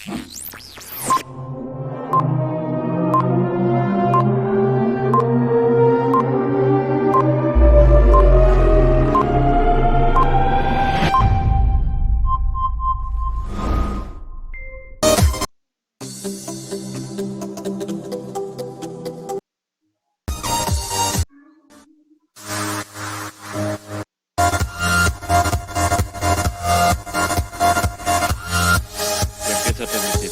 Ya empieza a transmitir.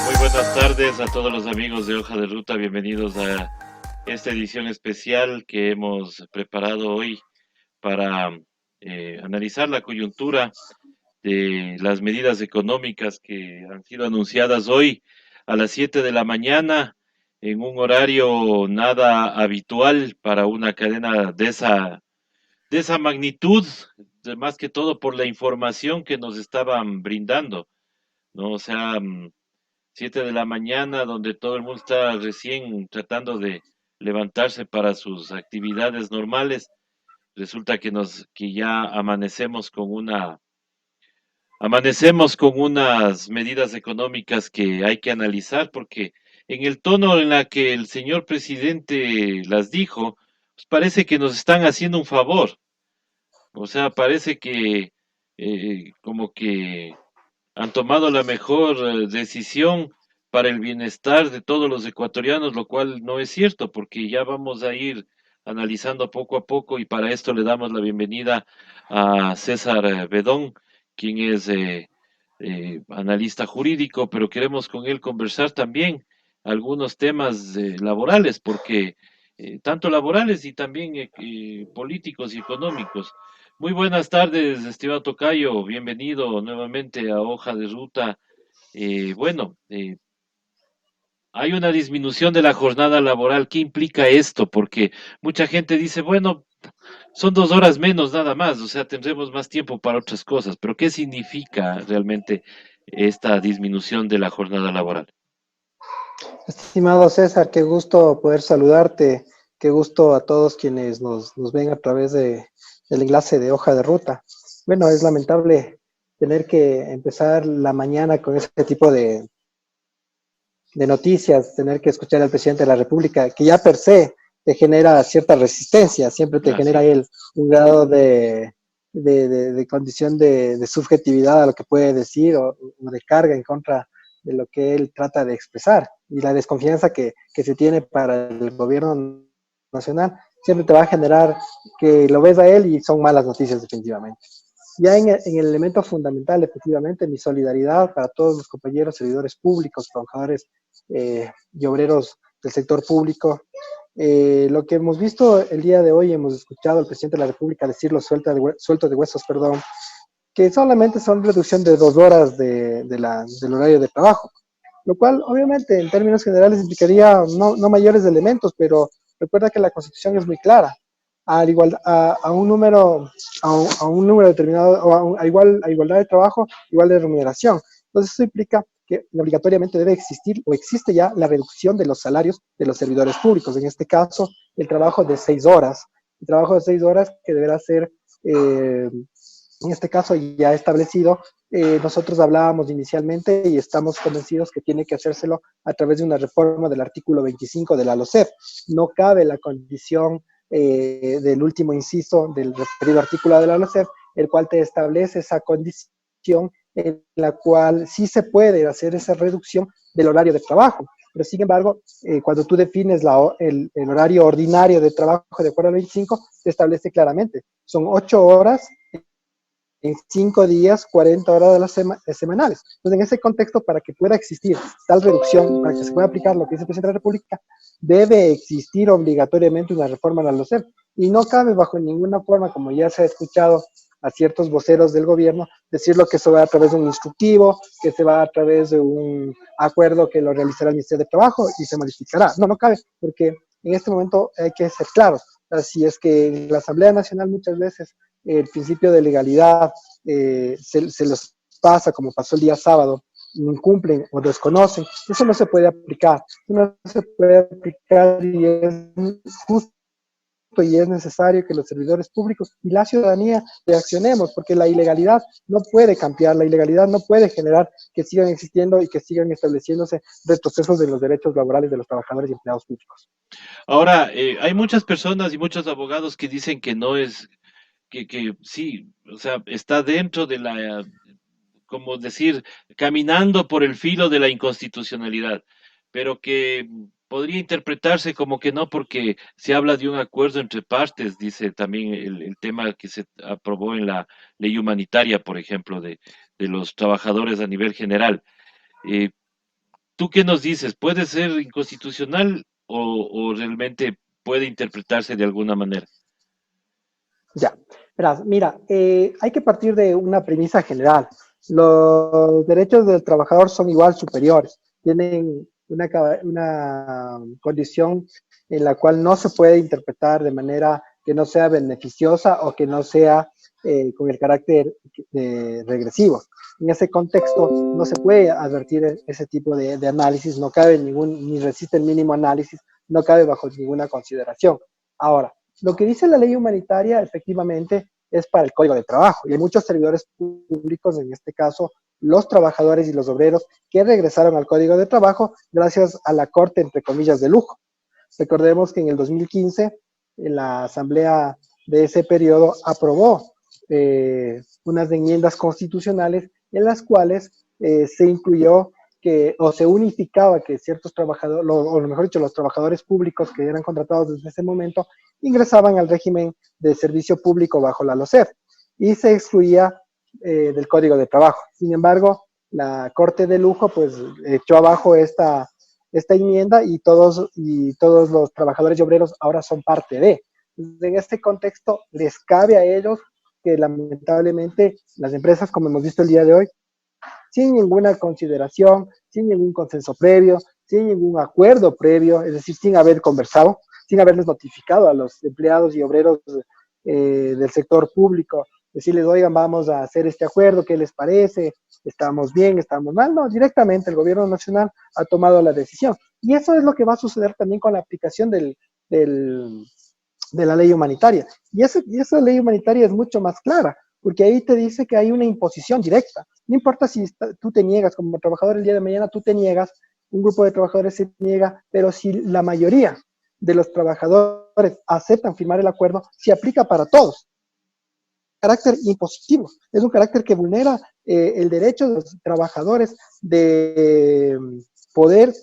Muy buenas tardes a todos los amigos de Hoja de Ruta. Bienvenidos a esta edición especial que hemos preparado hoy para analizar la coyuntura de las medidas económicas que han sido anunciadas hoy a las 7 de la mañana en un horario nada habitual para una cadena de esa magnitud, más que todo por la información que nos estaban brindando, ¿no? O sea, 7 de la mañana, donde todo el mundo está recién tratando de levantarse para sus actividades normales, resulta que ya amanecemos con unas medidas económicas que hay que analizar, porque en el tono en la que el señor presidente las dijo, pues parece que nos están haciendo un favor. O sea, parece que como que han tomado la mejor decisión para el bienestar de todos los ecuatorianos, lo cual no es cierto, porque ya vamos a ir analizando poco a poco y para esto le damos la bienvenida a César Bedón, quien es analista jurídico, pero queremos con él conversar también algunos temas laborales, porque tanto laborales y también políticos y económicos. Muy buenas tardes, estimado Tocayo. Bienvenido nuevamente a Hoja de Ruta. Bueno, hay una disminución de la jornada laboral. ¿Qué implica esto? Porque mucha gente dice, bueno, son 2 horas menos nada más, o sea, tendremos más tiempo para otras cosas. Pero ¿qué significa realmente esta disminución de la jornada laboral? Estimado César, qué gusto poder saludarte, qué gusto a todos quienes nos ven a través del enlace de Hoja de Ruta. Bueno, es lamentable tener que empezar la mañana con ese tipo de noticias, tener que escuchar al presidente de la República, que ya per se te genera cierta resistencia, siempre te genera Así, él un grado de condición de subjetividad a lo que puede decir o de carga en contra de lo que él trata de expresar. Y la desconfianza que se tiene para el gobierno nacional siempre te va a generar que lo ves a él y son malas noticias definitivamente. Ya en el elemento fundamental, efectivamente, mi solidaridad para todos los compañeros servidores públicos, trabajadores y obreros del sector público. Lo que hemos visto el día de hoy, hemos escuchado al presidente de la República decirlo suelto de huesos, perdón, que solamente son reducción de 2 horas del horario de trabajo, lo cual obviamente en términos generales implicaría no mayores elementos, pero recuerda que la Constitución es muy clara. A un número, a un número determinado, o a igualdad de trabajo, igual de remuneración. Entonces eso implica que obligatoriamente debe existir o existe ya la reducción de los salarios de los servidores públicos, en este caso el trabajo de 6 horas, el trabajo de 6 horas que deberá ser en este caso ya establecido. Nosotros hablábamos inicialmente y estamos convencidos que tiene que hacérselo a través de una reforma del artículo 25 de la LOCEP. No cabe la condición del último inciso del referido artículo de la LOCEP, el cual te establece esa condición en la cual sí se puede hacer esa reducción del horario de trabajo. Pero sin embargo, cuando tú defines el horario ordinario de trabajo de acuerdo al 25, te establece claramente, son 8 horas en 5 días, 40 horas de las semanales. Entonces, en ese contexto, para que pueda existir tal reducción, para que se pueda aplicar lo que dice el presidente de la República, debe existir obligatoriamente una reforma a la LOCEP. Y no cabe bajo ninguna forma, como ya se ha escuchado a ciertos voceros del gobierno, decirlo que eso va a través de un instructivo, que se va a través de un acuerdo que lo realizará el Ministerio de Trabajo y se modificará. No, no cabe, porque en este momento hay que ser claros. Así es que en la Asamblea Nacional muchas veces el principio de legalidad se los pasa, como pasó el día sábado, incumplen o desconocen, eso no se puede aplicar, no se puede aplicar y es justo y es necesario que los servidores públicos y la ciudadanía reaccionemos, porque la ilegalidad no puede cambiar, la ilegalidad no puede generar que sigan existiendo y que sigan estableciéndose retrocesos de los derechos laborales de los trabajadores y empleados públicos. Ahora, hay muchas personas y muchos abogados que dicen que no es, que sí, o sea, está dentro de la, como decir, caminando por el filo de la inconstitucionalidad, pero que podría interpretarse como que no, porque se habla de un acuerdo entre partes, dice también el tema que se aprobó en la ley humanitaria, por ejemplo, de los trabajadores a nivel general. Eh, ¿Tú qué nos dices? ¿Puede ser inconstitucional o realmente puede interpretarse de alguna manera? Ya, verás, mira, hay que partir de una premisa general. Los derechos del trabajador son igual superiores, tienen una condición en la cual no se puede interpretar de manera que no sea beneficiosa o que no sea con el carácter regresivo. En ese contexto no se puede advertir ese tipo de análisis, no cabe ningún, ni resiste el mínimo análisis, no cabe bajo ninguna consideración. Ahora, lo que dice la ley humanitaria efectivamente es para el Código de Trabajo y hay muchos servidores públicos, en este caso los trabajadores y los obreros, que regresaron al Código de Trabajo gracias a la Corte, entre comillas, de lujo. Recordemos que en el 2015 en la asamblea de ese periodo aprobó unas enmiendas constitucionales en las cuales se incluyó que, o se unificaba que ciertos trabajadores, o mejor dicho, los trabajadores públicos que eran contratados desde ese momento ingresaban al régimen de servicio público bajo la LOCEP y se excluía del Código de Trabajo. Sin embargo, la Corte de Lujo pues echó abajo esta enmienda y todos los trabajadores y obreros ahora son parte de. En este contexto, les cabe a ellos que lamentablemente las empresas, como hemos visto el día de hoy, sin ninguna consideración, sin ningún consenso previo, sin ningún acuerdo previo, es decir, sin haber conversado, sin haberles notificado a los empleados y obreros del sector público, decirles, oigan, vamos a hacer este acuerdo, ¿qué les parece? ¿Estamos bien? ¿Estamos mal? No, directamente el gobierno nacional ha tomado la decisión. Y eso es lo que va a suceder también con la aplicación de la ley humanitaria. Y esa ley humanitaria es mucho más clara, porque ahí te dice que hay una imposición directa. No importa si tú te niegas, como trabajador el día de mañana tú te niegas, un grupo de trabajadores se niega, pero si la mayoría de los trabajadores aceptan firmar el acuerdo, se aplica para todos. Carácter impositivo, es un carácter que vulnera el derecho de los trabajadores de poder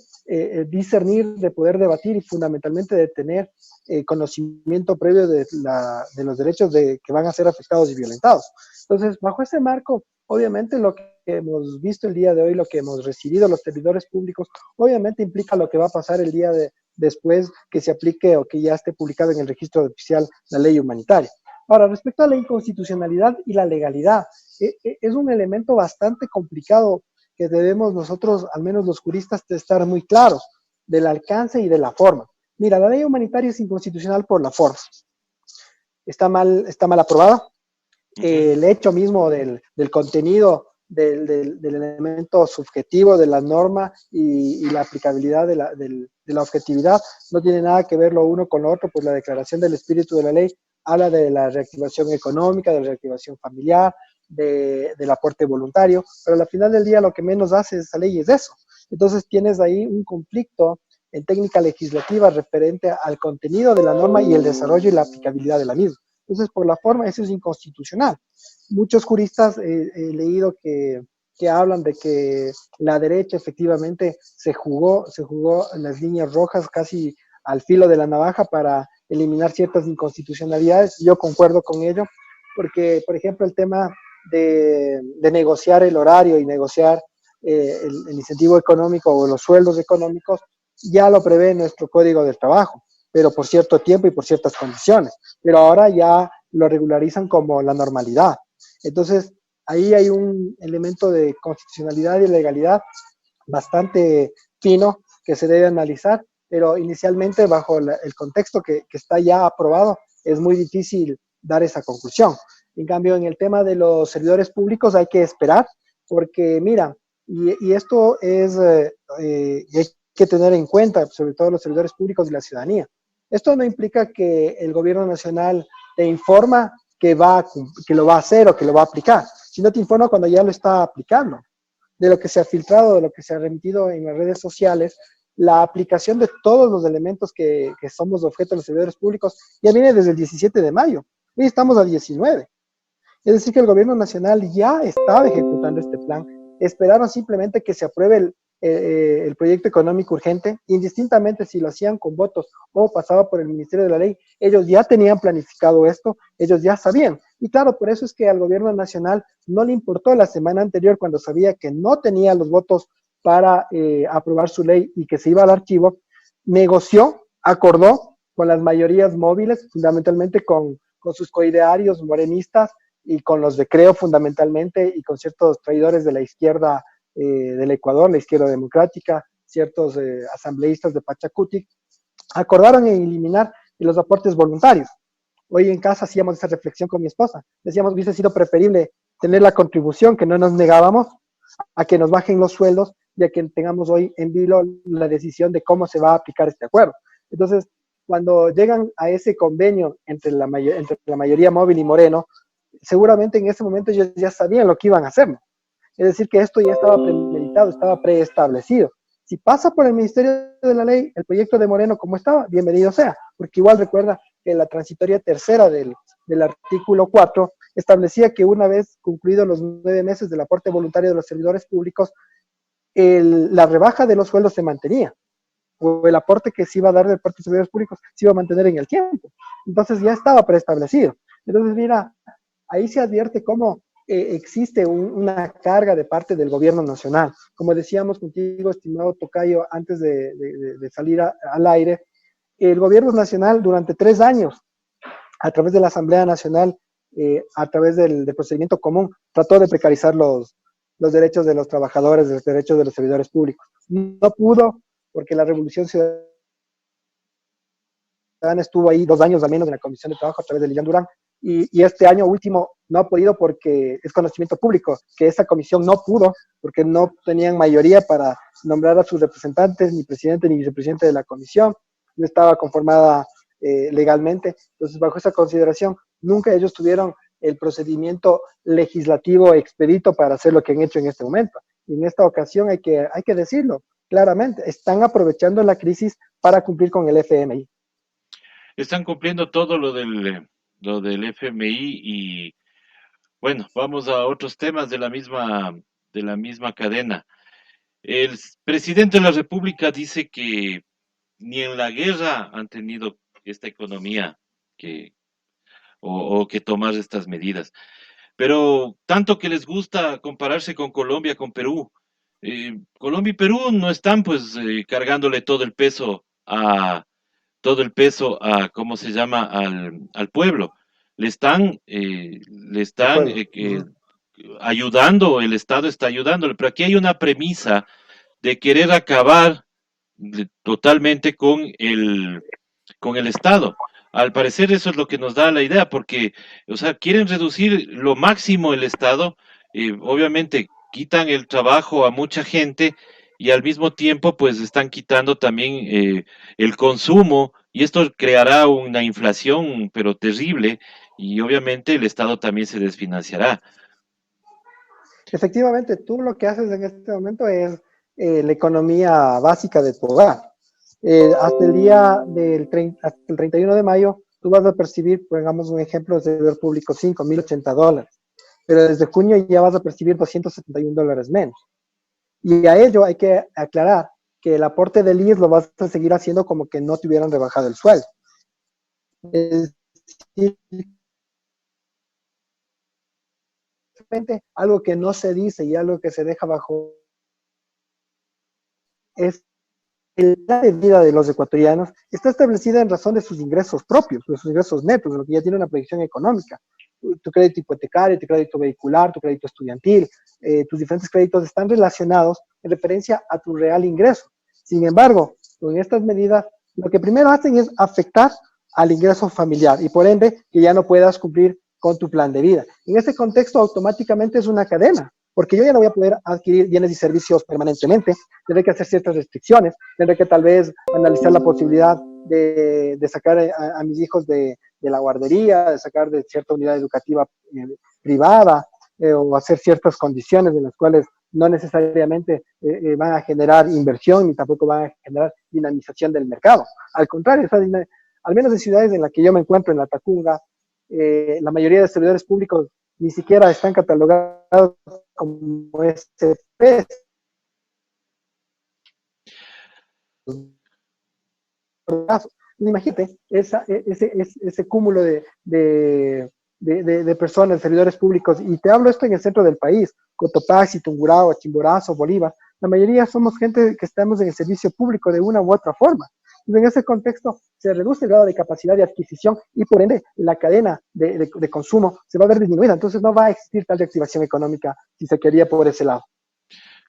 discernir, de poder debatir y fundamentalmente de tener conocimiento previo de los derechos que van a ser afectados y violentados. Entonces, bajo ese marco, obviamente lo que hemos visto el día de hoy, lo que hemos recibido los servidores públicos, obviamente implica lo que va a pasar el día después que se aplique o que ya esté publicado en el registro oficial la ley humanitaria. Ahora, respecto a la inconstitucionalidad y la legalidad, es un elemento bastante complicado que debemos nosotros, al menos los juristas, estar muy claros del alcance y de la forma. Mira, la ley humanitaria es inconstitucional por la forma. Está mal aprobada. Uh -huh. El hecho mismo del contenido del elemento subjetivo de la norma y la aplicabilidad de la objetividad no tiene nada que ver lo uno con lo otro, pues la declaración del espíritu de la ley habla de la reactivación económica, de la reactivación familiar, del aporte voluntario, pero al final del día lo que menos hace esa ley es eso. Entonces tienes ahí un conflicto en técnica legislativa referente al contenido de la norma y el desarrollo y la aplicabilidad de la misma. Entonces, por la forma, eso es inconstitucional. Muchos juristas he leído que hablan de que la derecha efectivamente se jugó en las líneas rojas casi al filo de la navaja para eliminar ciertas inconstitucionalidades. Yo concuerdo con ello, porque, por ejemplo, el tema de negociar el horario y negociar el incentivo económico o los sueldos económicos ya lo prevé nuestro Código del Trabajo, pero por cierto tiempo y por ciertas condiciones. Pero ahora ya lo regularizan como la normalidad. Entonces, ahí hay un elemento de constitucionalidad y legalidad bastante fino que se debe analizar, pero inicialmente bajo el contexto que está ya aprobado, es muy difícil dar esa conclusión. En cambio, en el tema de los servidores públicos hay que esperar, porque mira, y esto es, hay que tener en cuenta, sobre todo los servidores públicos y la ciudadanía. Esto no implica que el gobierno nacional te informa que lo va a hacer o que lo va a aplicar, sino te informa cuando ya lo está aplicando. De lo que se ha filtrado, de lo que se ha remitido en las redes sociales, la aplicación de todos los elementos que somos objeto de los servidores públicos ya viene desde el 17 de mayo. Hoy estamos al 19. Es decir, que el gobierno nacional ya estaba ejecutando este plan. Esperaron simplemente que se apruebe el proyecto económico urgente, indistintamente si lo hacían con votos o pasaba por el Ministerio de la Ley, ellos ya tenían planificado esto, ellos ya sabían. Y claro, por eso es que al gobierno nacional no le importó la semana anterior, cuando sabía que no tenía los votos para aprobar su ley y que se iba al archivo, negoció, acordó con las mayorías móviles, fundamentalmente con sus coidearios morenistas y con los de Creo fundamentalmente y con ciertos traidores de la izquierda del Ecuador, la izquierda democrática, ciertos asambleístas de Pachacutic, acordaron en eliminar los aportes voluntarios. Hoy en casa hacíamos esa reflexión con mi esposa. Decíamos, hubiese sido preferible tener la contribución que no nos negábamos a que nos bajen los sueldos y a que tengamos hoy en vilo la decisión de cómo se va a aplicar este acuerdo. Entonces, cuando llegan a ese convenio entre la mayoría móvil y Moreno, seguramente en ese momento ellos ya sabían lo que iban a hacer, ¿no? Es decir, que esto ya estaba premeditado, estaba preestablecido. Si pasa por el Ministerio de la Ley el proyecto de Moreno como estaba, bienvenido sea, porque igual recuerda que la transitoria tercera del artículo 4 establecía que una vez concluidos los 9 meses del aporte voluntario de los servidores públicos, la rebaja de los sueldos se mantenía, o el aporte que se iba a dar del parte de servidores públicos se iba a mantener en el tiempo. Entonces ya estaba preestablecido. Entonces, mira, ahí se advierte cómo existe una carga de parte del gobierno nacional. Como decíamos contigo, estimado Tocayo, antes de salir al aire, el gobierno nacional durante 3 años, a través de la Asamblea Nacional, a través del procedimiento común, trató de precarizar los derechos de los trabajadores, los derechos de los servidores públicos. No pudo, porque la Revolución Ciudadana estuvo ahí 2 años al menos en la Comisión de Trabajo a través de Lilian Durán, y este año último no ha podido porque es conocimiento público que esa comisión no pudo, porque no tenían mayoría para nombrar a sus representantes, ni presidente ni vicepresidente de la comisión, no estaba conformada legalmente. Entonces, bajo esa consideración, nunca ellos tuvieron el procedimiento legislativo expedito para hacer lo que han hecho en este momento. Y en esta ocasión hay que decirlo claramente, están aprovechando la crisis para cumplir con el FMI. Están cumpliendo todo lo del FMI y bueno, vamos a otros temas de la misma cadena. El presidente de la República dice que ni en la guerra han tenido esta economía que, o que tomar estas medidas. Pero tanto que les gusta compararse con Colombia, con Perú. Colombia y Perú no están pues cargándole todo el peso a, ¿cómo se llama?, al pueblo. Le De están acuerdo. Uh -huh. ayudando, el Estado está ayudándole, pero aquí hay una premisa de querer acabar totalmente con el Estado. Al parecer eso es lo que nos da la idea, porque, o sea, quieren reducir lo máximo el Estado, obviamente quitan el trabajo a mucha gente y al mismo tiempo pues están quitando también el consumo y esto creará una inflación pero terrible y obviamente el Estado también se desfinanciará. Efectivamente, tú lo que haces en este momento es la economía básica de tu hogar. Hasta el día hasta el 31 de mayo, tú vas a percibir, pongamos un ejemplo, de servidor público 5.080 dólares, pero desde junio ya vas a percibir $271 menos. Y a ello hay que aclarar que el aporte del IES lo vas a seguir haciendo como que no te hubieran rebajado el sueldo. Es decir, algo que no se dice y algo que se deja bajo es la vida de los ecuatorianos está establecida en razón de sus ingresos propios, de sus ingresos netos, de lo que ya tiene una proyección económica. Tu crédito hipotecario, tu crédito vehicular, tu crédito estudiantil, tus diferentes créditos están relacionados en referencia a tu real ingreso. Sin embargo, con estas medidas, lo que primero hacen es afectar al ingreso familiar y por ende que ya no puedas cumplir con tu plan de vida. En ese contexto, automáticamente es una cadena, porque yo ya no voy a poder adquirir bienes y servicios permanentemente, tendré que hacer ciertas restricciones, tendré que tal vez analizar la posibilidad de sacar a mis hijos de la guardería, de sacar de cierta unidad educativa privada, o hacer ciertas condiciones en las cuales no necesariamente van a generar inversión ni tampoco van a generar dinamización del mercado. Al contrario, al menos en ciudades en las que yo me encuentro, en la Tacunga, la mayoría de servidores públicos ni siquiera están catalogados como SP. Imagínate ese cúmulo de personas, servidores públicos, y te hablo esto en el centro del país, Cotopaxi, Tungurahua, Chimborazo, Bolívar, la mayoría somos gente que estamos en el servicio público de una u otra forma. Entonces, en ese contexto se reduce el grado de capacidad de adquisición y por ende la cadena de consumo se va a ver disminuida, entonces no va a existir tal reactivación económica si se quería por ese lado.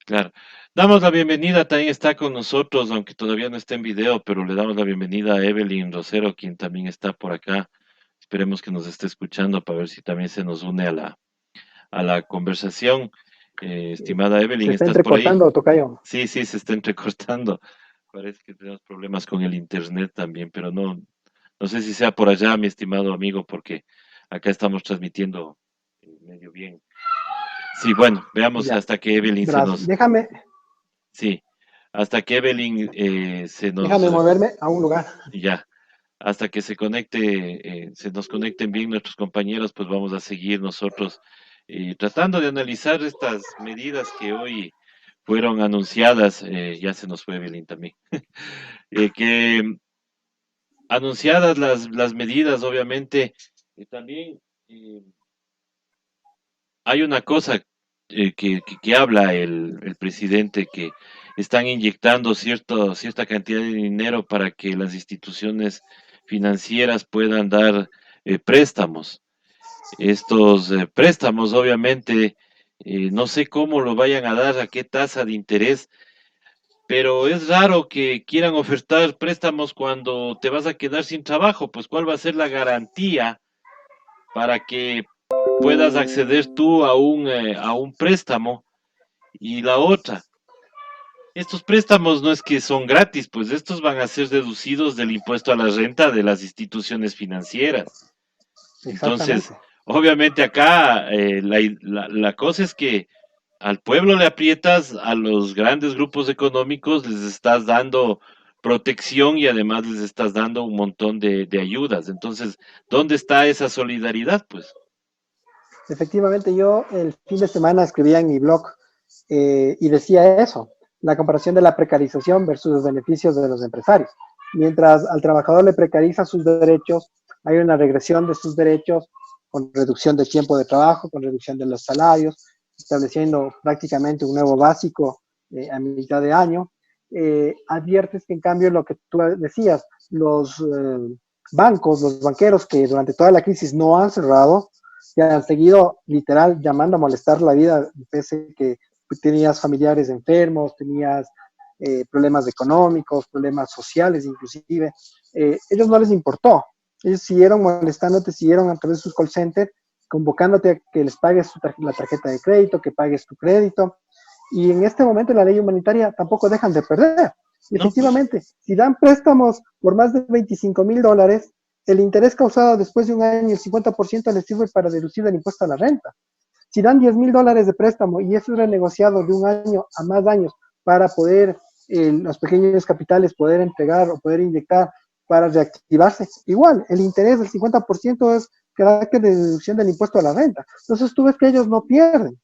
Claro. Damos la bienvenida, también está con nosotros, aunque todavía no está en video, pero le damos la bienvenida a Evelyn Rosero, quien también está por acá. Esperemos que nos esté escuchando para ver si también se nos une a la conversación. Estimada Se Evelyn, está ¿estás por ahí? entrecortando, Tocayo. Sí, sí, se está entrecortando. Parece que tenemos problemas con el internet también, pero no, no sé si sea por allá, mi estimado amigo, porque acá estamos transmitiendo medio bien. Sí, bueno, veamos Ya, hasta que Evelyn se verás, nos, sí, hasta que Evelyn se nos, déjame moverme a un lugar. ya, hasta que se conecte, se nos conecten bien nuestros compañeros, pues vamos a seguir nosotros tratando de analizar estas medidas que hoy fueron anunciadas. Ya se nos fue Evelyn también. Que anunciadas las medidas, obviamente, también eh, hay una cosa que habla el presidente, que están inyectando cierta cantidad de dinero para que las instituciones financieras puedan dar préstamos. Estos préstamos, obviamente, no sé cómo lo vayan a dar, a qué tasa de interés, pero es raro que quieran ofertar préstamos cuando te vas a quedar sin trabajo, pues ¿cuál va a ser la garantía para que puedas acceder tú a un préstamo? Y la otra, estos préstamos no es que son gratis, pues estos van a ser deducidos del impuesto a la renta de las instituciones financieras. Entonces, Exactamente. obviamente acá la cosa es que al pueblo le aprietas, a los grandes grupos económicos les estás dando protección y además les estás dando un montón de ayudas. Entonces, ¿dónde está esa solidaridad? Pues, Efectivamente, yo el fin de semana escribía en mi blog y decía eso, la comparación de la precarización versus los beneficios de los empresarios. Mientras al trabajador le precariza sus derechos, hay una regresión de sus derechos con reducción de tiempo de trabajo, con reducción de los salarios, estableciendo prácticamente un nuevo básico a mitad de año. Adviertes que en cambio lo que tú decías, los bancos, los banqueros que durante toda la crisis no han cerrado, que han seguido literal llamando a molestar la vida, pese que tenías familiares enfermos, tenías problemas económicos, problemas sociales inclusive, ellos no les importó. Ellos siguieron molestándote, siguieron a través de sus call centers, convocándote a que les pagues la tarjeta de crédito, que pagues tu crédito. Y en este momento la ley humanitaria tampoco dejan de perder. Y no, pues, efectivamente, si dan préstamos por más de $25,000, el interés causado después de un año, el 50% les sirve para deducir el impuesto a la renta. Si dan $10,000 de préstamo y eso es renegociado de un año a más años para poder los pequeños capitales poder entregar o poder inyectar para reactivarse. Igual, el interés del 50% es carácter de deducción del impuesto a la renta. Entonces tú ves que ellos no pierden,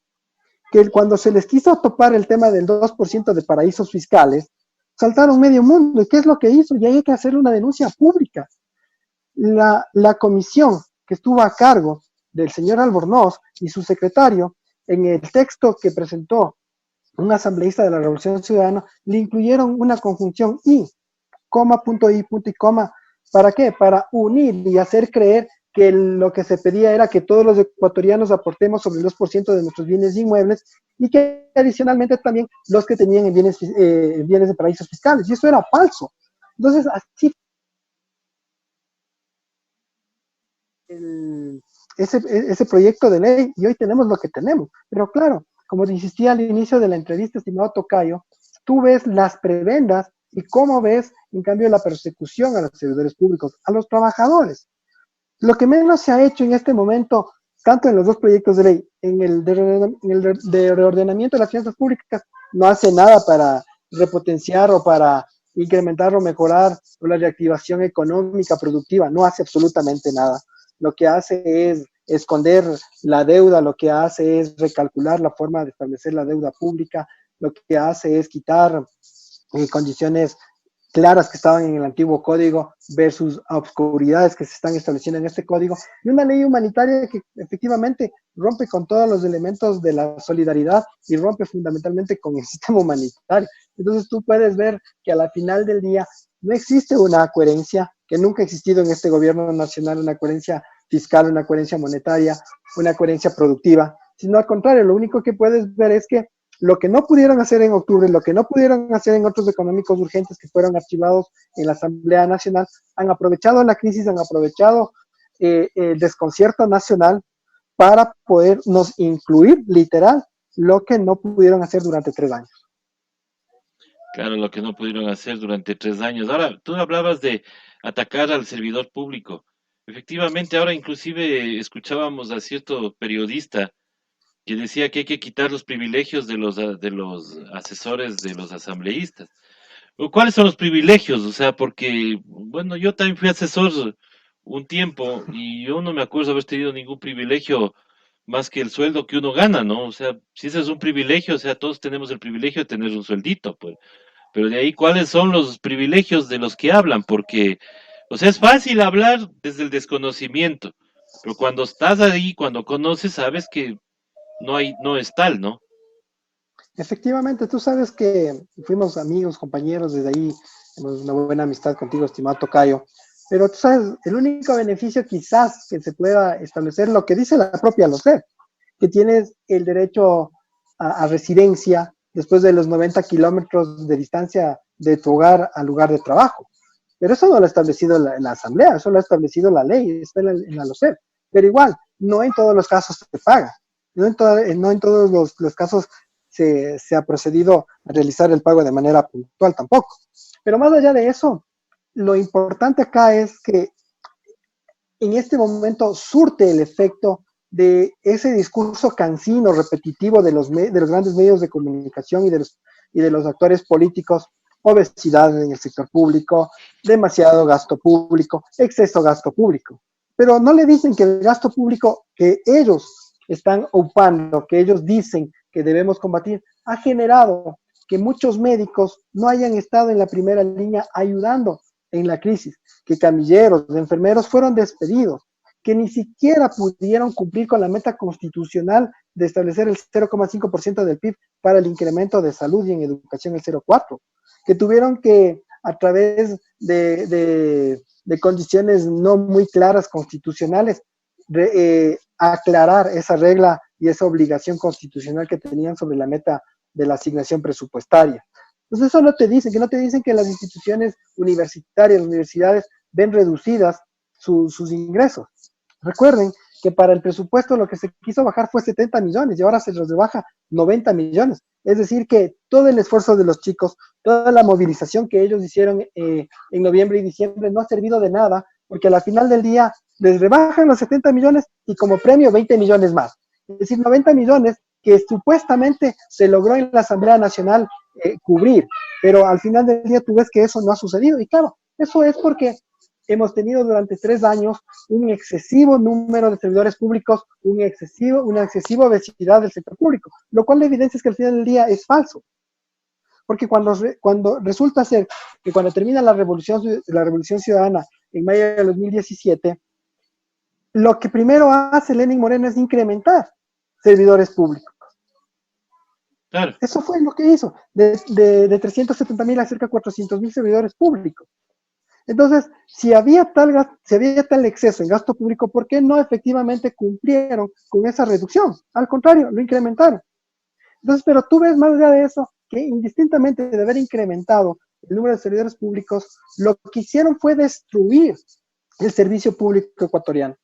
que cuando se les quiso topar el tema del 2% de paraísos fiscales, saltaron medio mundo. ¿Y qué es lo que hizo? Y hay que hacer una denuncia pública. La comisión que estuvo a cargo del señor Albornoz y su secretario, en el texto que presentó un asambleísta de la Revolución Ciudadana, le incluyeron una conjunción y, coma, punto y, punto y coma. ¿Para qué? Para unir y hacer creer que lo que se pedía era que todos los ecuatorianos aportemos sobre el 2% de nuestros bienes inmuebles y que adicionalmente también los que tenían bienes de paraísos fiscales. Y eso era falso. Entonces, así ese proyecto de ley y hoy tenemos lo que tenemos. Pero claro, como insistía al inicio de la entrevista, estimado Tocayo, tú ves las prebendas y cómo ves, en cambio, la persecución a los servidores públicos, a los trabajadores. Lo que menos se ha hecho en este momento, tanto en los dos proyectos de ley, en el de reordenamiento de las finanzas públicas, no hace nada para repotenciar o para incrementar o mejorar la reactivación económica productiva, no hace absolutamente nada. Lo que hace es esconder la deuda, lo que hace es recalcular la forma de establecer la deuda pública, lo que hace es quitar condiciones claras que estaban en el antiguo código versus obscuridades que se están estableciendo en este código, y una ley humanitaria que efectivamente rompe con todos los elementos de la solidaridad y rompe fundamentalmente con el sistema humanitario. Entonces tú puedes ver que a la final del día no existe una coherencia, que nunca ha existido en este gobierno nacional, una coherencia fiscal, una coherencia monetaria, una coherencia productiva, sino al contrario, lo único que puedes ver es que lo que no pudieron hacer en octubre, lo que no pudieron hacer en otros económicos urgentes que fueron archivados en la Asamblea Nacional, han aprovechado la crisis, han aprovechado el desconcierto nacional para podernos incluir, literal, lo que no pudieron hacer durante 3 años. Claro, lo que no pudieron hacer durante 3 años. Ahora, tú hablabas de atacar al servidor público. Efectivamente, ahora inclusive escuchábamos a cierto periodista que decía que hay que quitar los privilegios de los asesores de los asambleístas. ¿Cuáles son los privilegios? O sea, porque, bueno, yo también fui asesor un tiempo y yo no me acuerdo haber tenido ningún privilegio más que el sueldo que uno gana, ¿no? O sea, si ese es un privilegio, o sea, todos tenemos el privilegio de tener un sueldito, pues. Pero de ahí, ¿cuáles son los privilegios de los que hablan? Porque, o sea, es fácil hablar desde el desconocimiento, pero cuando estás ahí, cuando conoces, sabes que no es tal, ¿no? Efectivamente, tú sabes que fuimos amigos, compañeros, desde ahí tenemos una buena amistad contigo, estimado Tocayo, pero tú sabes, el único beneficio quizás que se pueda establecer, lo que dice la propia LOCEP, que tienes el derecho a residencia después de los 90 kilómetros de distancia de tu hogar al lugar de trabajo. Pero eso no lo ha establecido la Asamblea, eso lo ha establecido la ley, está en la LOCEP. Pero igual, no en todos los casos se paga, no en todos los casos se ha procedido a realizar el pago de manera puntual tampoco. Pero más allá de eso, lo importante acá es que en este momento surte el efecto de ese discurso cansino, repetitivo de los grandes medios de comunicación y de los actores políticos, obesidad en el sector público, demasiado gasto público, exceso gasto público. Pero no le dicen que el gasto público que ellos están upando, que ellos dicen que debemos combatir, ha generado que muchos médicos no hayan estado en la primera línea ayudando en la crisis, que camilleros, enfermeros fueron despedidos, que ni siquiera pudieron cumplir con la meta constitucional de establecer el 0,5% del PIB para el incremento de salud y en educación el 0,4%, que tuvieron que, a través de condiciones no muy claras constitucionales, aclarar esa regla y esa obligación constitucional que tenían sobre la meta de la asignación presupuestaria. Entonces eso no te dicen, que no te dicen que las instituciones universitarias, las universidades, ven reducidas sus ingresos. Recuerden que para el presupuesto lo que se quiso bajar fue 70 millones y ahora se los rebaja 90 millones. Es decir, que todo el esfuerzo de los chicos, toda la movilización que ellos hicieron en noviembre y diciembre no ha servido de nada, porque a la final del día les rebajan los 70 millones y como premio 20 millones más. Es decir, 90 millones que supuestamente se logró en la Asamblea Nacional cubrir, pero al final del día tú ves que eso no ha sucedido. Y claro, eso es porque hemos tenido durante 3 años un excesivo número de servidores públicos, una excesiva obesidad del sector público, lo cual la evidencia es que al final del día es falso. Porque cuando resulta ser que cuando termina la revolución ciudadana en mayo de 2017, lo que primero hace Lenin Moreno es incrementar servidores públicos. Claro. Eso fue lo que hizo, de 370,000 a cerca de 400,000 servidores públicos. Entonces, si había tal exceso en gasto público, ¿por qué no efectivamente cumplieron con esa reducción? Al contrario, lo incrementaron. Entonces, pero tú ves más allá de eso, que indistintamente de haber incrementado el número de servidores públicos, lo que hicieron fue destruir el servicio público ecuatoriano.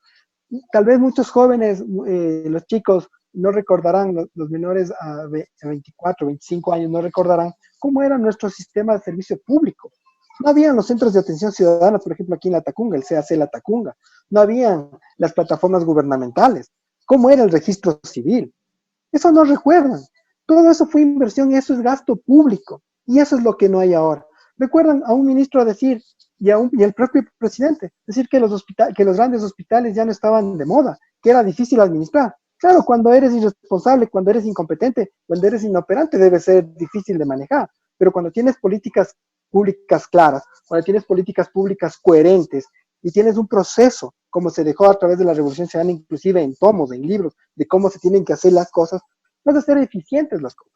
Tal vez muchos jóvenes, los chicos, no recordarán, los menores a 24, 25 años, no recordarán cómo era nuestro sistema de servicio público. No habían los centros de atención ciudadana, por ejemplo, aquí en La Tacunga, el CAC La Tacunga. No habían las plataformas gubernamentales. ¿Cómo era el registro civil? Eso no recuerdan. Todo eso fue inversión y eso es gasto público. Y eso es lo que no hay ahora. Recuerdan a un ministro decir, y al propio presidente, decir que los grandes hospitales ya no estaban de moda, que era difícil administrar. Claro, cuando eres irresponsable, cuando eres incompetente, cuando eres inoperante, debe ser difícil de manejar. Pero cuando tienes políticas públicas claras, cuando tienes políticas públicas coherentes y tienes un proceso, como se dejó a través de la Revolución Ciudadana, inclusive en tomos, en libros, de cómo se tienen que hacer las cosas, vas a ser eficientes las cosas.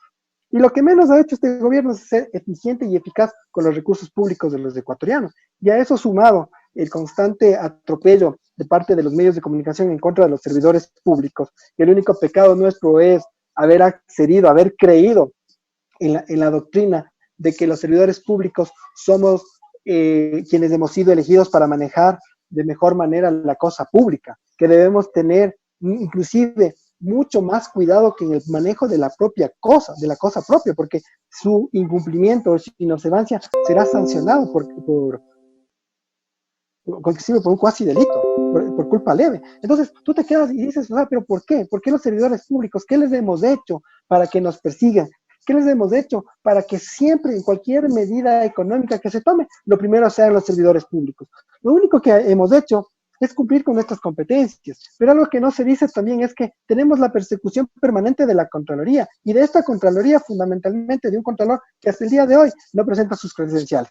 Y lo que menos ha hecho este gobierno es ser eficiente y eficaz con los recursos públicos de los ecuatorianos. Y a eso sumado el constante atropello de parte de los medios de comunicación en contra de los servidores públicos, que el único pecado nuestro es haber accedido, haber creído en la doctrina de que los servidores públicos somos quienes hemos sido elegidos para manejar de mejor manera la cosa pública, que debemos tener inclusive mucho más cuidado que en el manejo de la propia cosa, de la cosa propia, porque su incumplimiento o su inobservancia será sancionado por un cuasi delito, por culpa leve. Entonces, tú te quedas y dices, pero ¿por qué? ¿Por qué los servidores públicos? ¿Qué les hemos hecho para que nos persigan? ¿Qué les hemos hecho para que siempre, en cualquier medida económica que se tome, lo primero sean los servidores públicos? Lo único que hemos hecho es cumplir con nuestras competencias, pero algo que no se dice también es que tenemos la persecución permanente de la Contraloría, y de esta Contraloría fundamentalmente de un Contralor que hasta el día de hoy no presenta sus credenciales.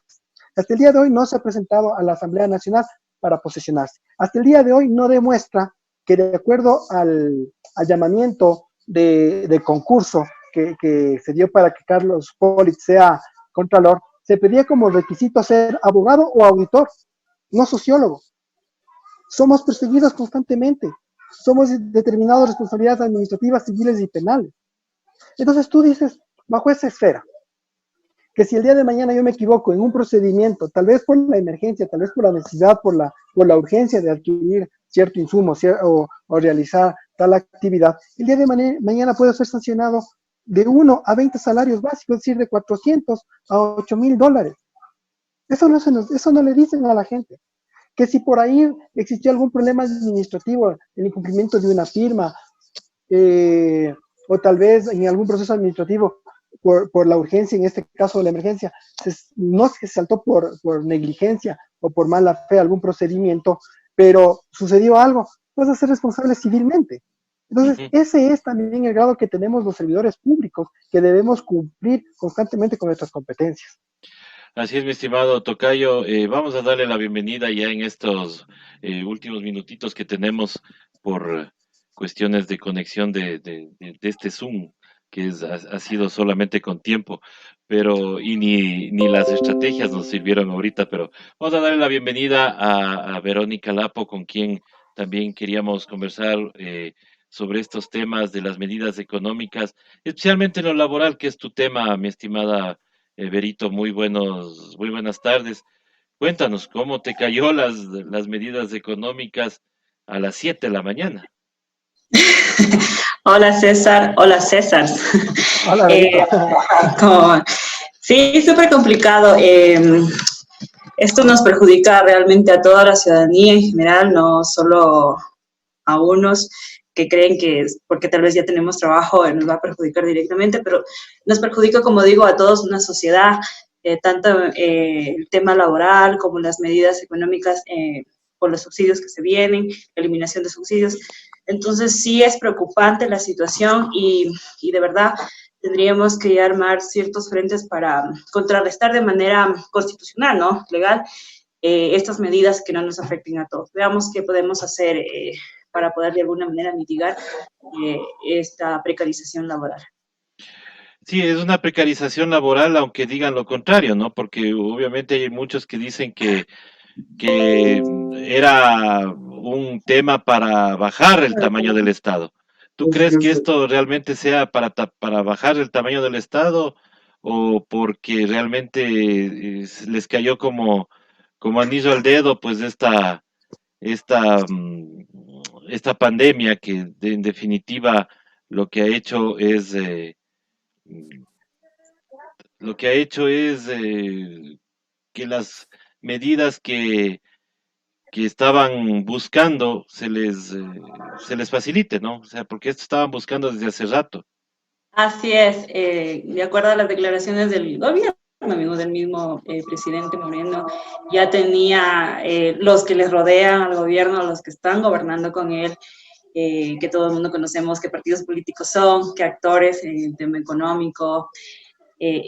Hasta el día de hoy no se ha presentado a la Asamblea Nacional para posesionarse. Hasta el día de hoy no demuestra que, de acuerdo al llamamiento de concurso que se dio para que Carlos Polit sea Contralor, se pedía como requisito ser abogado o auditor, no sociólogo. Somos perseguidos constantemente. Somos determinados responsabilidades administrativas, civiles y penales. Entonces tú dices, bajo esa esfera, que si el día de mañana yo me equivoco en un procedimiento, tal vez por la emergencia, tal vez por la necesidad, por la urgencia de adquirir cierto insumo o realizar tal actividad, el día de mañana puedo ser sancionado de 1 a 20 salarios básicos, es decir, de 400 a 8,000 dólares. Eso no le dicen a la gente. Que si por ahí existió algún problema administrativo, el incumplimiento de una firma, o tal vez en algún proceso administrativo por la urgencia, en este caso de la emergencia, no se saltó por negligencia o por mala fe algún procedimiento, pero sucedió algo, vas a ser responsable civilmente. Entonces, ese es también el grado que tenemos los servidores públicos, que debemos cumplir constantemente con nuestras competencias. Así es, mi estimado Tocayo. Vamos a darle la bienvenida ya en estos últimos minutitos que tenemos por cuestiones de conexión de este Zoom, que ha sido solamente con tiempo, pero y ni las estrategias nos sirvieron ahorita, pero vamos a darle la bienvenida a Verónica Lapo, con quien también queríamos conversar sobre estos temas de las medidas económicas, especialmente en lo laboral, que es tu tema, mi estimada Berito. Muy buenas tardes. Cuéntanos, ¿cómo te cayó las medidas económicas a las 7 de la mañana? Hola César, hola César. Hola, Eh, como- sí, súper complicado. Esto nos perjudica realmente a toda la ciudadanía en general, no solo a unos. que creen que es porque tal vez ya tenemos trabajo, nos va a perjudicar directamente, pero nos perjudica, como digo, a todos una sociedad, tanto el tema laboral como las medidas económicas por los subsidios que se vienen, eliminación de subsidios. Entonces sí es preocupante la situación y de verdad tendríamos que armar ciertos frentes para contrarrestar de manera constitucional, ¿no? Legal, estas medidas que no nos afecten a todos. Veamos qué podemos hacer para poder de alguna manera mitigar esta precarización laboral. Sí, es una precarización laboral, aunque digan lo contrario, ¿no? Porque obviamente hay muchos que dicen que era un tema para bajar el tamaño del Estado. ¿Tú crees que esto realmente sea para bajar el tamaño del Estado o porque realmente les cayó como anillo al dedo, pues esta, mm, esta pandemia que en definitiva lo que ha hecho es, lo que ha hecho es que las medidas que estaban buscando se les facilite, ¿no? O sea, porque esto estaban buscando desde hace rato. Así es, de acuerdo a las declaraciones del gobierno, amigo, del mismo presidente Moreno, ya tenía los que les rodean al gobierno, los que están gobernando con él, que todo el mundo conocemos qué partidos políticos son, qué actores en el tema económico,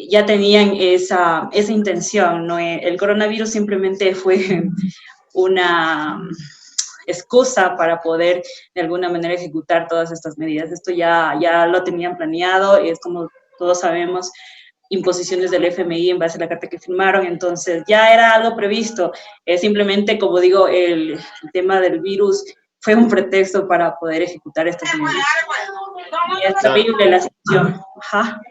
ya tenían esa intención, ¿no? El coronavirus simplemente fue una excusa para poder de alguna manera ejecutar todas estas medidas. Esto ya lo tenían planeado, es como todos sabemos, imposiciones del FMI en base a la carta que firmaron, entonces ya era algo previsto. Simplemente, como digo, el tema del virus fue un pretexto para poder ejecutar estas medidas. Y es Claro, terrible la situación. Ajá.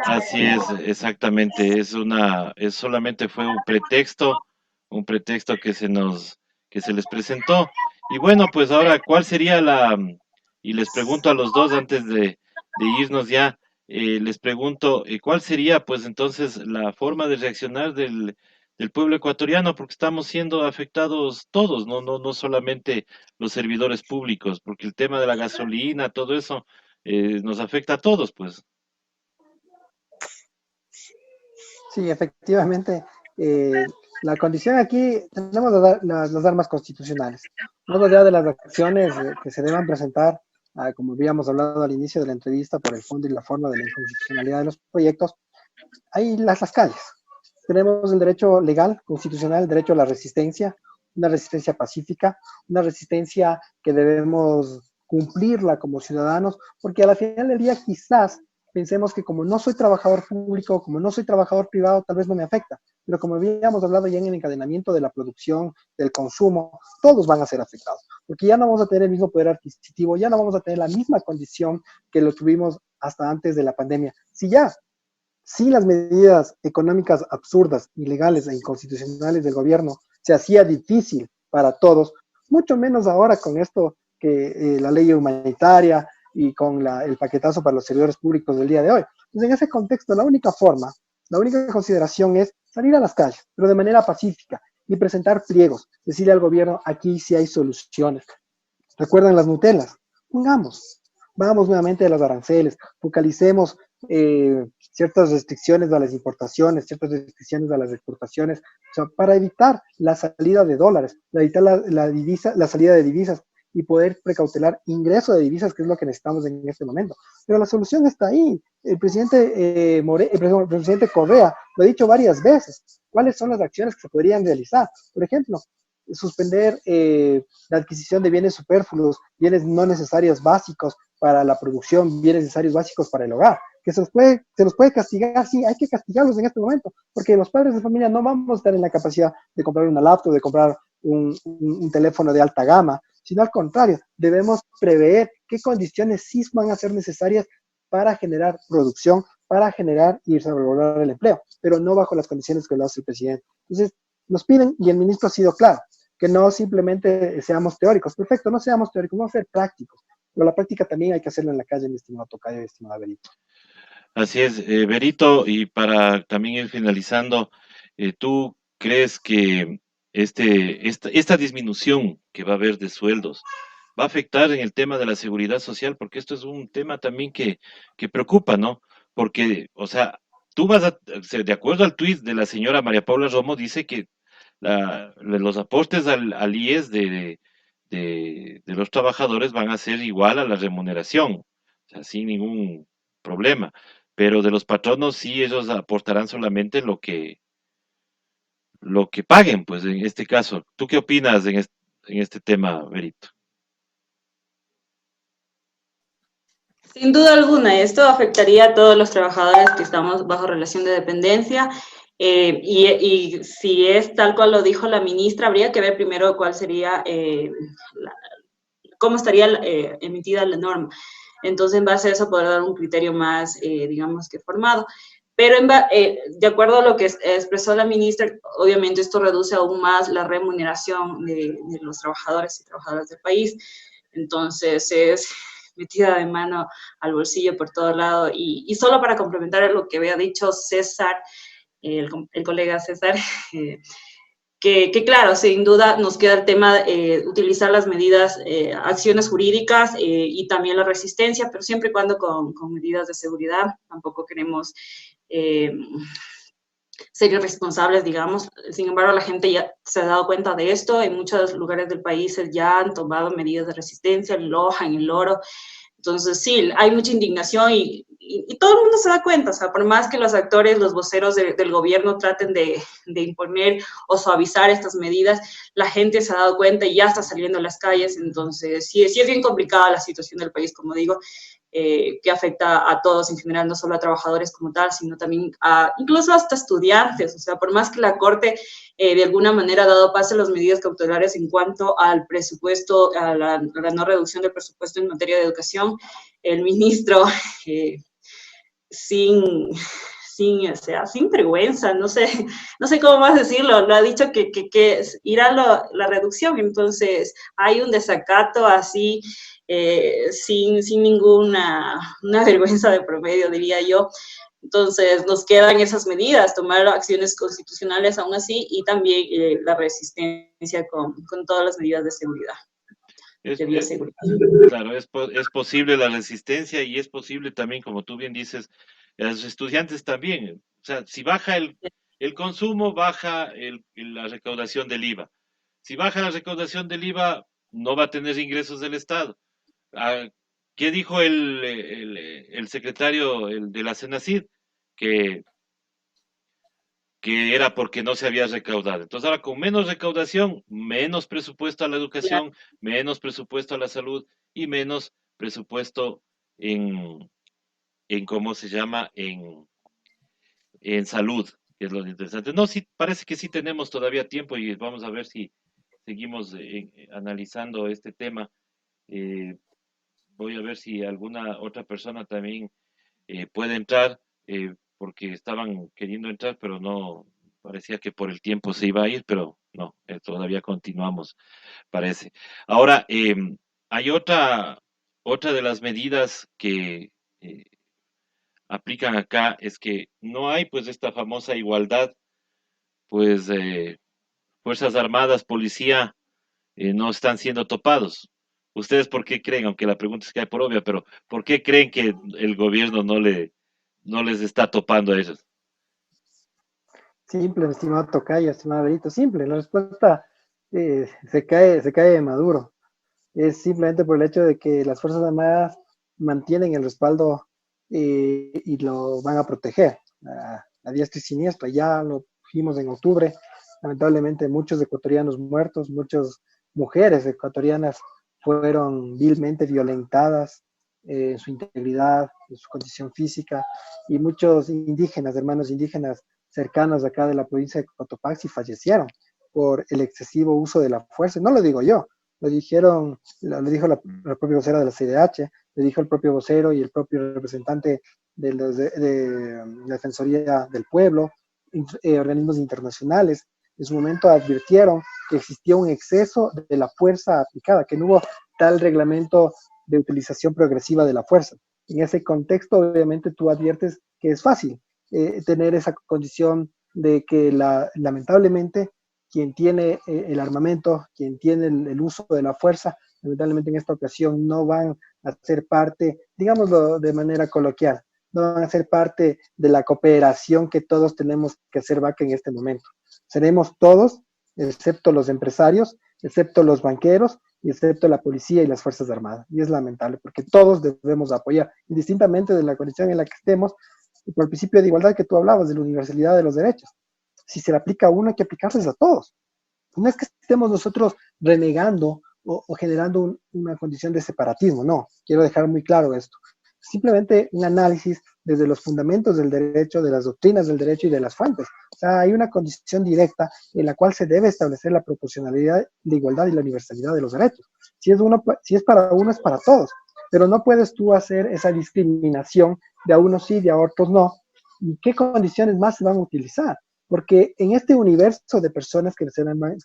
así es, exactamente. Solamente fue un pretexto que se les presentó. Y bueno, pues ahora, ¿cuál sería y les pregunto a los dos antes de irnos ya, les pregunto, ¿cuál sería pues entonces la forma de reaccionar del pueblo ecuatoriano? Porque estamos siendo afectados todos, no solamente los servidores públicos, porque el tema de la gasolina, todo eso, nos afecta a todos, pues. Sí, efectivamente, eh, la condición aquí, tenemos las armas constitucionales. Más allá de las acciones que se deban presentar, como habíamos hablado al inicio de la entrevista, por el fondo y la forma de la inconstitucionalidad de los proyectos, hay las calles. Tenemos el derecho legal, constitucional, el derecho a la resistencia, una resistencia pacífica, una resistencia que debemos cumplirla como ciudadanos, porque a la final del día quizás pensemos que como no soy trabajador público, como no soy trabajador privado, tal vez no me afecta, pero como habíamos hablado ya en el encadenamiento de la producción, del consumo, todos van a ser afectados, porque ya no vamos a tener el mismo poder adquisitivo, ya no vamos a tener la misma condición que lo tuvimos hasta antes de la pandemia. Si las medidas económicas absurdas, ilegales e inconstitucionales del gobierno se hacía difícil para todos, mucho menos ahora con esto que la ley humanitaria y con el paquetazo para los servidores públicos del día de hoy. Entonces, en ese contexto, la única forma, la única consideración es salir a las calles, pero de manera pacífica y presentar pliegos, decirle al gobierno, aquí sí hay soluciones. ¿Recuerdan las Nutelas? Pongamos, vamos nuevamente a los aranceles, focalicemos ciertas restricciones a las importaciones, ciertas restricciones a las exportaciones, o sea, para evitar la salida de dólares, para evitar la salida de divisas y poder precautelar ingreso de divisas, que es lo que necesitamos en este momento. Pero la solución está ahí. El presidente, el presidente Correa lo ha dicho varias veces. ¿Cuáles son las acciones que se podrían realizar? Por ejemplo, suspender la adquisición de bienes superfluos, bienes no necesarios básicos para la producción, bienes necesarios básicos para el hogar, que se los puede castigar, sí, hay que castigarlos en este momento, porque los padres de familia no vamos a estar en la capacidad de comprar una laptop, de comprar un teléfono de alta gama, sino al contrario, debemos prever qué condiciones sí van a ser necesarias para generar producción, para generar y salvaguardar el empleo, pero no bajo las condiciones que lo hace el presidente. Entonces, nos piden, y el ministro ha sido claro, que no simplemente seamos teóricos. Perfecto, no seamos teóricos, vamos a ser prácticos. Pero la práctica también hay que hacerla en la calle, mi estimado Tocayo y mi estimado Benito. Así es, Berito, y para también ir finalizando, ¿tú crees que esta disminución que va a haber de sueldos va a afectar en el tema de la seguridad social, porque esto es un tema también que preocupa, ¿no? Porque, o sea, tú vas a, de acuerdo al tuit de la señora María Paula Romo, dice que los aportes al IES de los trabajadores van a ser igual a la remuneración, o sea, sin ningún problema. Pero de los patronos sí, ellos aportarán solamente lo que paguen, pues en este caso. ¿Tú qué opinas en este tema, Berito? Sin duda alguna, esto afectaría a todos los trabajadores que estamos bajo relación de dependencia. Y si es tal cual lo dijo la ministra, habría que ver primero cuál sería, cómo estaría emitida la norma. Entonces, en base a eso, poder dar un criterio más, digamos que formado. Pero de acuerdo a lo que expresó la ministra, obviamente esto reduce aún más la remuneración de los trabajadores y trabajadoras del país. Entonces, es metida de mano al bolsillo por todo lado. Y solo para complementar lo que había dicho César, el colega César, que claro, sin duda nos queda el tema de utilizar las medidas, acciones jurídicas y también la resistencia, pero siempre y cuando con medidas de seguridad. Tampoco queremos ser irresponsables, digamos. Sin embargo, la gente ya se ha dado cuenta de esto. En muchos lugares del país ya han tomado medidas de resistencia, en Loja, en El Oro. Entonces, sí, hay mucha indignación y todo el mundo se da cuenta, o sea, por más que los actores, los voceros del gobierno traten de imponer o suavizar estas medidas, la gente se ha dado cuenta y ya está saliendo a las calles. Entonces, sí es bien complicada la situación del país, como digo, que afecta a todos en general, no solo a trabajadores como tal, sino también incluso hasta estudiantes. O sea, por más que la Corte de alguna manera ha dado paso a las medidas cautelares en cuanto al presupuesto, a la no reducción del presupuesto en materia de educación, el ministro, sin, o sea, sin vergüenza, no sé cómo más decirlo, lo ha dicho que irá la reducción. Entonces hay un desacato así, sin ninguna una vergüenza de promedio, diría yo. Entonces nos quedan esas medidas, tomar acciones constitucionales aún así, y también la resistencia con todas las medidas de seguridad, Es, de es- bioseguridad. claro, es posible la resistencia y es posible también, como tú bien dices, a los estudiantes también. O sea, si baja el consumo, baja la recaudación del IVA. Si baja la recaudación del IVA, no va a tener ingresos del Estado. Ah, ¿qué dijo el secretario de la CENACID? Que, que era porque no se había recaudado. Entonces ahora con menos recaudación, menos presupuesto a la Claro. educación, menos presupuesto a la salud y menos presupuesto en, en ¿cómo se llama? En salud, que es lo interesante. No, sí, parece que sí tenemos todavía tiempo y vamos a ver si seguimos analizando este tema. Eh, voy a ver si alguna otra persona también puede entrar, porque estaban queriendo entrar, pero no, parecía que por el tiempo se iba a ir, pero no, todavía continuamos, parece. Ahora, hay otra de las medidas que eh, aplican acá, es que no hay pues esta famosa igualdad, pues Fuerzas Armadas, policía, no están siendo topados. ¿Ustedes por qué creen, aunque la pregunta es que hay por obvia, pero por qué creen que el gobierno no les está topando a ellos? Simple, mi estimado Tocayo, estimado Benito, simple. La respuesta se cae de Maduro. Es simplemente por el hecho de que las Fuerzas Armadas mantienen el respaldo y lo van a proteger a diestra y siniestra. Ya lo vimos en octubre, lamentablemente muchos ecuatorianos muertos, muchas mujeres ecuatorianas fueron vilmente violentadas en su integridad, en su condición física, y muchos indígenas, hermanos indígenas cercanos acá de la provincia de Cotopaxi fallecieron por el excesivo uso de la fuerza. No lo digo yo, lo dijo la propia vocera de la CDH, le dijo el propio vocero y el propio representante de la Defensoría del Pueblo, organismos internacionales. En su momento advirtieron que existía un exceso de la fuerza aplicada, que no hubo tal reglamento de utilización progresiva de la fuerza. En ese contexto, obviamente, tú adviertes que es fácil tener esa condición de que lamentablemente quien tiene el armamento, quien tiene el uso de la fuerza, lamentablemente en esta ocasión no van a ser parte, digámoslo de manera coloquial, no van a ser parte de la cooperación que todos tenemos que hacer vaca en este momento. Seremos todos, excepto los empresarios, excepto los banqueros, y excepto la policía y las Fuerzas Armadas. Y es lamentable, porque todos debemos apoyar, indistintamente de la condición en la que estemos, y por el principio de igualdad que tú hablabas, de la universalidad de los derechos. Si se le aplica a uno, hay que aplicarles a todos. No es que estemos nosotros renegando o generando una condición de separatismo, no, quiero dejar muy claro esto. Simplemente un análisis desde los fundamentos del derecho, de las doctrinas del derecho y de las fuentes. O sea, hay una condición directa en la cual se debe establecer la proporcionalidad, la igualdad y la universalidad de los derechos. Si es para uno, es para todos. Pero no puedes tú hacer esa discriminación de a unos sí, de a otros no. ¿Y qué condiciones más se van a utilizar? Porque en este universo de personas que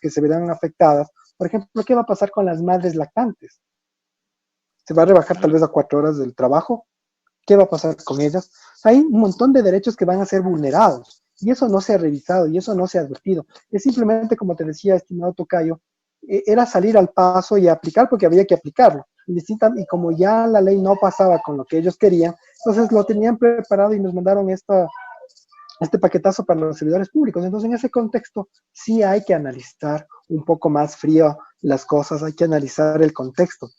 se verán afectadas, por ejemplo, ¿qué va a pasar con las madres lactantes? ¿Se va a rebajar tal vez a 4 horas del trabajo? ¿Qué va a pasar con ellas? Hay un montón de derechos que van a ser vulnerados y eso no se ha revisado y eso no se ha advertido. Es simplemente, como te decía, estimado Tocayo, era salir al paso y aplicar porque había que aplicarlo. Y como ya la ley no pasaba con lo que ellos querían, entonces lo tenían preparado y nos mandaron este paquetazo para los servidores públicos. Entonces, en ese contexto, sí hay que analizar un poco más frío las cosas, hay que analizar el contexto,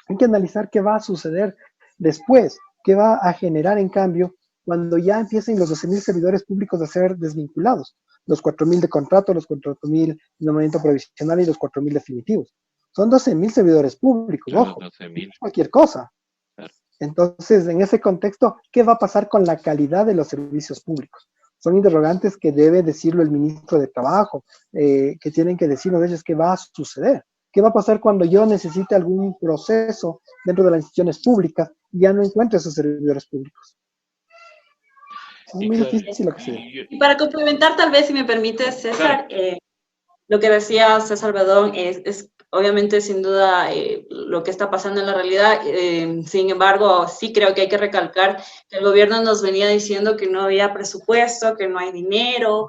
hay que analizar qué va a suceder después, qué va a generar en cambio cuando ya empiecen los 12.000 servidores públicos a ser desvinculados, los 4.000 de contrato, los 4.000 de nombramiento provisional y los 4.000 definitivos. Son 12.000 servidores públicos, Claro, ojo, 12.000. cualquier cosa. Claro. Entonces, en ese contexto, ¿qué va a pasar con la calidad de los servicios públicos? Son interrogantes que debe decirlo el ministro de Trabajo, que tienen que decirnos ellos qué va a suceder. ¿Qué va a pasar cuando yo necesite algún proceso dentro de las instituciones públicas y ya no encuentre esos servidores públicos? Es Y muy claro, difícil lo que se ve. Y para complementar, tal vez, si me permites, César, claro. lo que decía César Badón es obviamente, sin duda, lo que está pasando en la realidad. Sin embargo, sí creo que hay que recalcar que el gobierno nos venía diciendo que no había presupuesto, que no hay dinero.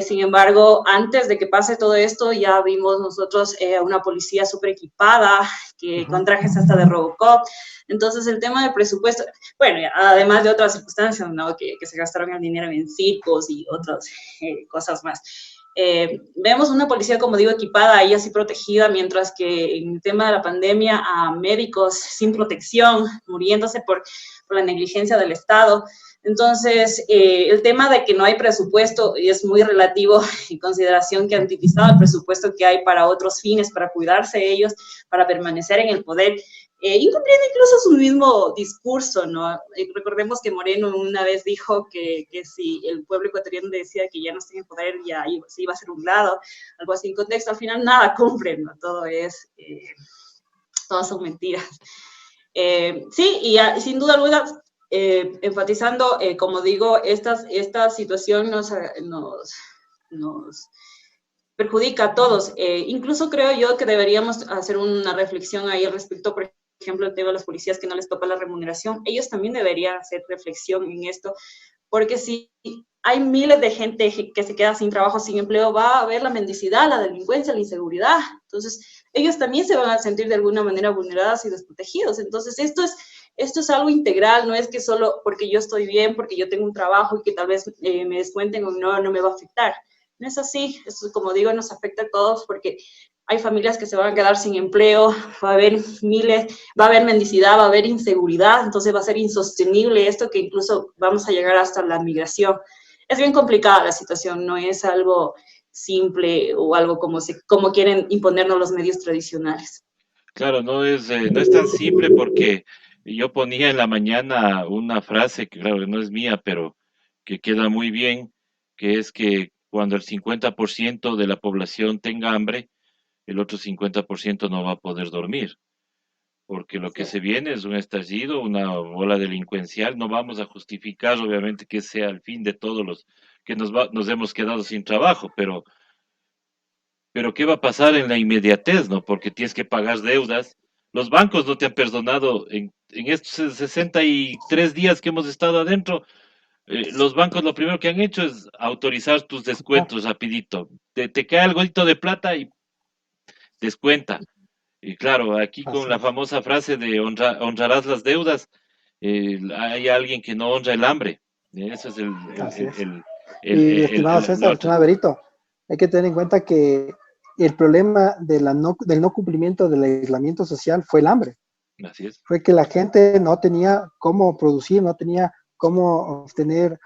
Sin embargo, antes de que pase todo esto, ya vimos nosotros una policía súper equipada, que con trajes hasta de Robocop. Entonces, el tema del presupuesto, bueno, además de otras circunstancias, ¿no? Que se gastaron el dinero en circos y otras cosas más. Vemos una policía, como digo, equipada y así protegida, mientras que en el tema de la pandemia a médicos sin protección, muriéndose por la negligencia del Estado. Entonces, el tema de que no hay presupuesto es muy relativo en consideración que han utilizado el presupuesto que hay para otros fines, para cuidarse ellos, para permanecer en el poder, incumpliendo incluso su mismo discurso, ¿no? Recordemos que Moreno una vez dijo que si el pueblo ecuatoriano decía que ya no está en poder, ya se iba a hacer un lado, algo así en contexto. Al final nada cumple, ¿no? Todas son mentiras. Sí, y sin duda alguna, enfatizando, como digo, esta situación nos perjudica a todos. Incluso creo yo que deberíamos hacer una reflexión ahí al respecto, por ejemplo, el tema de los policías que no les toca la remuneración. Ellos también deberían hacer reflexión en esto, porque si hay miles de gente que se queda sin trabajo, sin empleo, va a haber la mendicidad, la delincuencia, la inseguridad. Entonces, ellos también se van a sentir de alguna manera vulnerados y desprotegidos. Entonces, esto es algo integral, no es que solo porque yo estoy bien, porque yo tengo un trabajo y que tal vez me descuenten o no me va a afectar. No es así, esto, como digo, nos afecta a todos porque hay familias que se van a quedar sin empleo, va a haber va a haber mendicidad, va a haber inseguridad, entonces va a ser insostenible esto, que incluso vamos a llegar hasta la migración. Es bien complicada la situación, no es algo simple o algo como quieren imponernos los medios tradicionales. Claro, no es tan simple porque yo ponía en la mañana una frase que claro que no es mía, pero que queda muy bien, que es que cuando el 50% de la población tenga hambre, el otro 50% no va a poder dormir, porque lo que se viene es un estallido, una ola delincuencial. No vamos a justificar, obviamente, que sea el fin de todos los que nos hemos quedado sin trabajo, pero ¿qué va a pasar en la inmediatez, no? Porque tienes que pagar deudas. Los bancos no te han perdonado en estos 63 días que hemos estado adentro. Los bancos lo primero que han hecho es autorizar tus descuentos rapidito. Te cae algo de plata y descuenta. Y claro, aquí con Así la es, famosa frase de honrarás las deudas, hay alguien que no honra el hambre. Eso es así es. el, Y el, estimado el César, otro. estimado Berito, hay que tener en cuenta que el problema del no cumplimiento del aislamiento social fue el hambre. Así es. Fue que la gente no tenía cómo producir, no tenía cómo obtener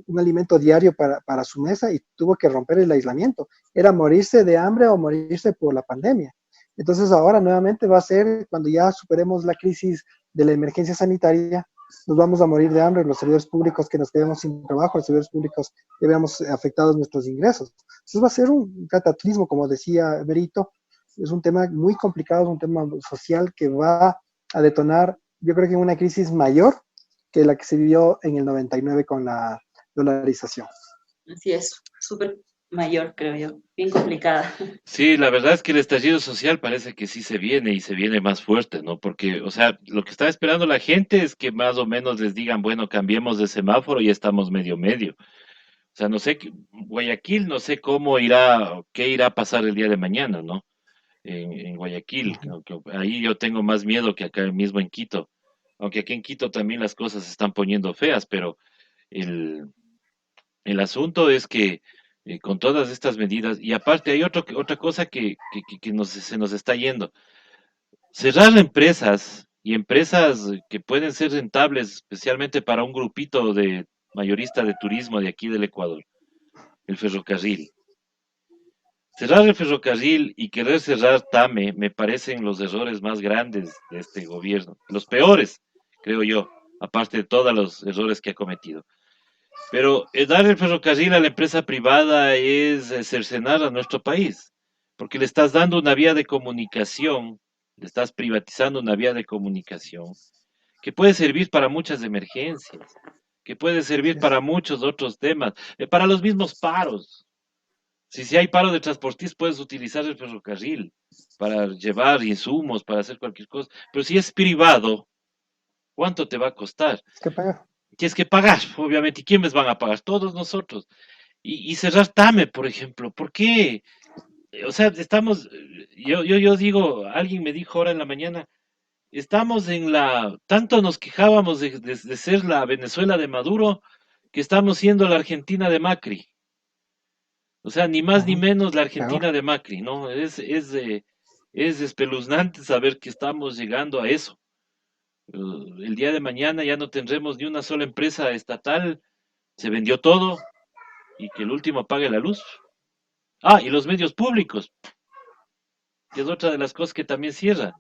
un alimento diario para su mesa y tuvo que romper el aislamiento. Era morirse de hambre o morirse por la pandemia. Entonces ahora nuevamente va a ser cuando ya superemos la crisis de la emergencia sanitaria, nos vamos a morir de hambre, los servidores públicos que nos quedemos sin trabajo, los servidores públicos que veamos afectados nuestros ingresos. Entonces va a ser un cataclismo, como decía Berito, es un tema muy complicado, es un tema social que va a detonar, yo creo que una crisis mayor que la que se vivió en el 99 con la dolarización. Así es, súper mayor, creo yo, bien complicada. Sí, la verdad es que el estallido social parece que sí se viene y se viene más fuerte, ¿no? Porque, o sea, lo que está esperando la gente es que más o menos les digan, bueno, cambiemos de semáforo y estamos medio medio. O sea, no sé, Guayaquil, no sé cómo irá, qué irá a pasar el día de mañana, ¿no? En Guayaquil, ahí yo tengo más miedo que acá mismo en Quito. Aunque aquí en Quito también las cosas se están poniendo feas, pero el, el asunto es que con todas estas medidas, y aparte hay otra cosa se nos está yendo. Cerrar empresas y empresas que pueden ser rentables, especialmente para un grupito de mayorista de turismo de aquí del Ecuador, el ferrocarril. Cerrar el ferrocarril y querer cerrar Tame me parecen los errores más grandes de este gobierno, los peores, creo yo, aparte de todos los errores que ha cometido. Pero dar el ferrocarril a la empresa privada es cercenar a nuestro país, porque le estás dando una vía de comunicación, le estás privatizando una vía de comunicación que puede servir para muchas emergencias, que puede servir para muchos otros temas, para los mismos paros. Si hay paro de transportistas, puedes utilizar el ferrocarril para llevar insumos, para hacer cualquier cosa. Pero si es privado, ¿cuánto te va a costar? Es que pagar. Tienes que pagar, obviamente. ¿Y quiénes van a pagar? Todos nosotros. Y cerrar Tame, por ejemplo. ¿Por qué? O sea, estamos, yo digo, alguien me dijo ahora en la mañana, estamos en tanto nos quejábamos de ser la Venezuela de Maduro, que estamos siendo la Argentina de Macri. O sea, ni más ni Ujú. menos la Argentina Peor. de Macri, ¿no? Es espeluznante saber que estamos llegando a eso. El día de mañana ya no tendremos ni una sola empresa estatal, se vendió todo y que el último pague la luz. Ah, y los medios públicos, que es otra de las cosas que también cierran.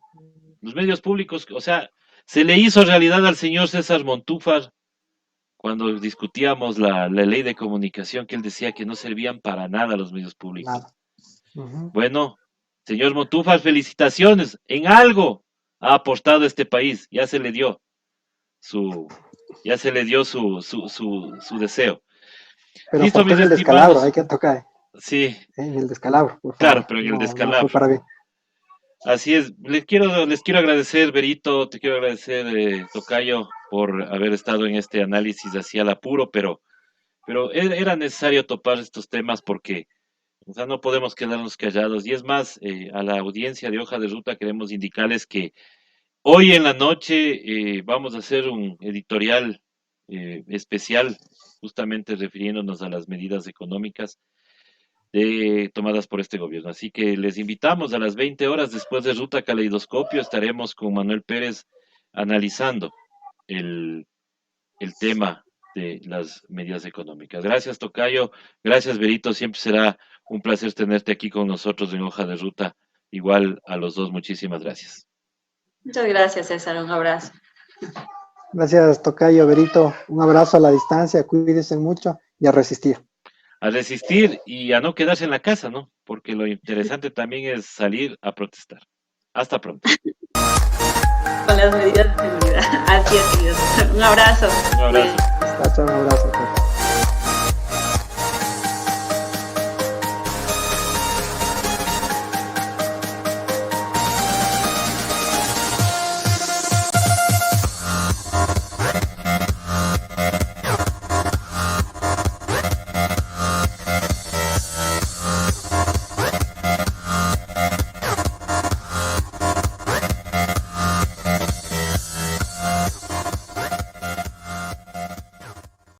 Los medios públicos, o sea, se le hizo realidad al señor César Montúfar cuando discutíamos la ley de comunicación, que él decía que no servían para nada los medios públicos. Nada. Ujú. Bueno, señor Montúfar, felicitaciones. En algo ha aportado este país. Su, ya se le dio su deseo. Pero Listo, faltó mis en el descalabro, hay estimados. que tocar Sí, en el descalabro, por claro, favor. pero en el No, no fue descalabro. para bien. Así es. Les quiero agradecer, Berito, te quiero agradecer, Tocayo, por haber estado en este análisis así al apuro, pero era necesario topar estos temas porque, o sea, no podemos quedarnos callados. Y es más, a la audiencia de Hoja de Ruta queremos indicarles que hoy en la noche vamos a hacer un editorial especial, justamente refiriéndonos a las medidas económicas tomadas por este gobierno. Así que les invitamos a las 20 horas después de Ruta Caleidoscopio, estaremos con Manuel Pérez analizando el, el tema de las medidas económicas. Gracias, Tocayo. Gracias, Berito. Siempre será un placer tenerte aquí con nosotros en Hoja de Ruta. Igual a los dos, muchísimas gracias. Muchas gracias, César, un abrazo. Gracias, Tocayo, Berito. Un abrazo a la distancia, cuídense mucho y a resistir. A resistir y a no quedarse en la casa, ¿no? Porque lo interesante también es salir a protestar. Hasta pronto. Con las medidas de seguridad. Así es, querido César. Un abrazo. Un abrazo. Chao, chao, un abrazo.